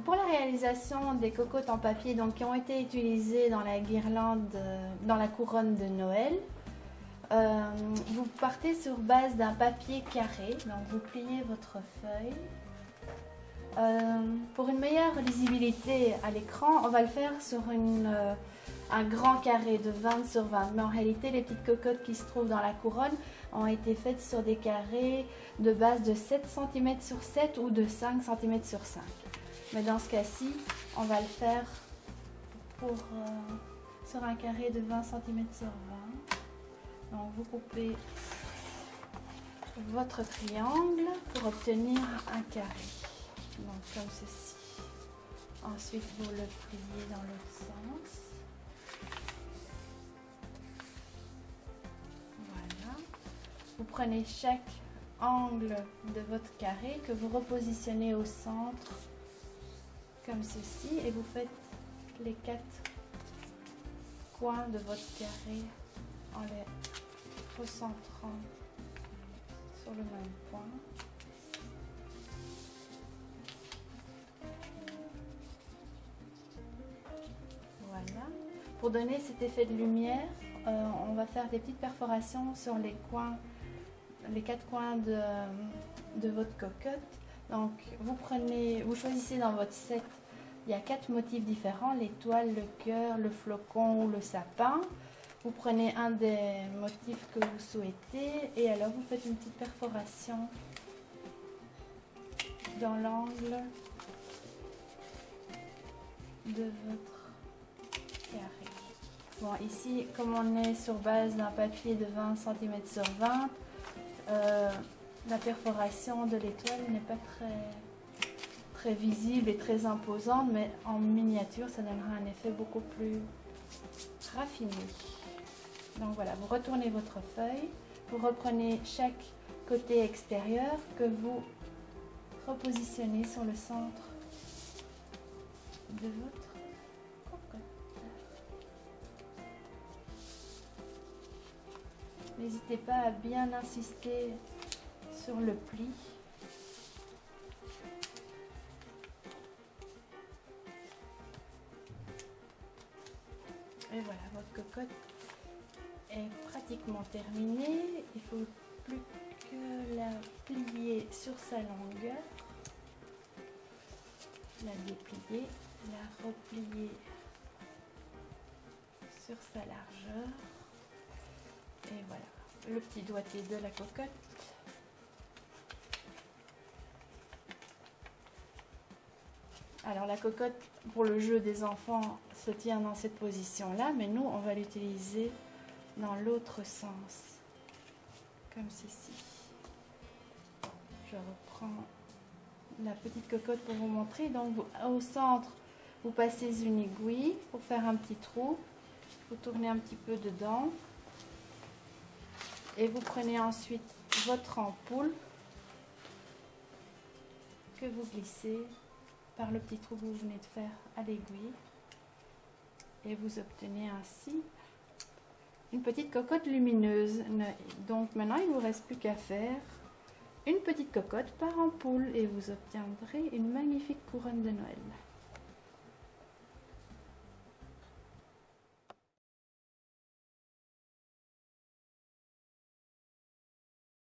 Pour la réalisation des cocottes en papier donc, qui ont été utilisées dans la guirlande, dans la couronne de Noël, vous partez sur base d'un papier carré, donc vous pliez votre feuille. Pour une meilleure lisibilité à l'écran, on va le faire sur un grand carré de 20 sur 20. Mais en réalité, les petites cocottes qui se trouvent dans la couronne ont été faites sur des carrés de base de 7 cm sur 7 ou de 5 cm sur 5. Mais dans ce cas-ci, on va le faire sur un carré de 20 cm sur 20. Donc vous coupez votre triangle pour obtenir un carré. Donc comme ceci. Ensuite vous le pliez dans l'autre sens. Voilà. Vous prenez chaque angle de votre carré que vous repositionnez au centre comme ceci et vous faites les 4 coins de votre carré en les recentrant sur le même point. Voilà. Pour donner cet effet de lumière, on va faire des petites perforations sur les coins, les 4 coins de votre cocotte. Donc vous choisissez dans votre set, il y a 4 motifs différents, l'étoile, le cœur, le flocon ou le sapin. Vous prenez un des motifs que vous souhaitez et alors vous faites une petite perforation dans l'angle de votre carré. Bon, ici, comme on est sur base d'un papier de 20 cm sur 20, la perforation de l'étoile n'est pas très visible et très imposante, mais en miniature, ça donnera un effet beaucoup plus raffiné. Donc voilà, vous retournez votre feuille, vous reprenez chaque côté extérieur que vous repositionnez sur le centre de votre cocotte. N'hésitez pas à bien insister sur le pli. Et voilà, votre cocotte est pratiquement terminée. Il ne faut plus que la plier sur sa longueur, la déplier, la replier sur sa largeur. Et voilà, le petit doigté de la cocotte. Alors la cocotte pour le jeu des enfants se tient dans cette position là, mais nous on va l'utiliser dans l'autre sens, comme ceci. Je reprends la petite cocotte pour vous montrer. Donc au centre, vous passez une aiguille pour faire un petit trou, vous tournez un petit peu dedans et vous prenez ensuite votre ampoule que vous glissez par le petit trou que vous venez de faire à l'aiguille et vous obtenez ainsi une petite cocotte lumineuse. Donc maintenant il ne vous reste plus qu'à faire une petite cocotte par ampoule et vous obtiendrez une magnifique couronne de Noël.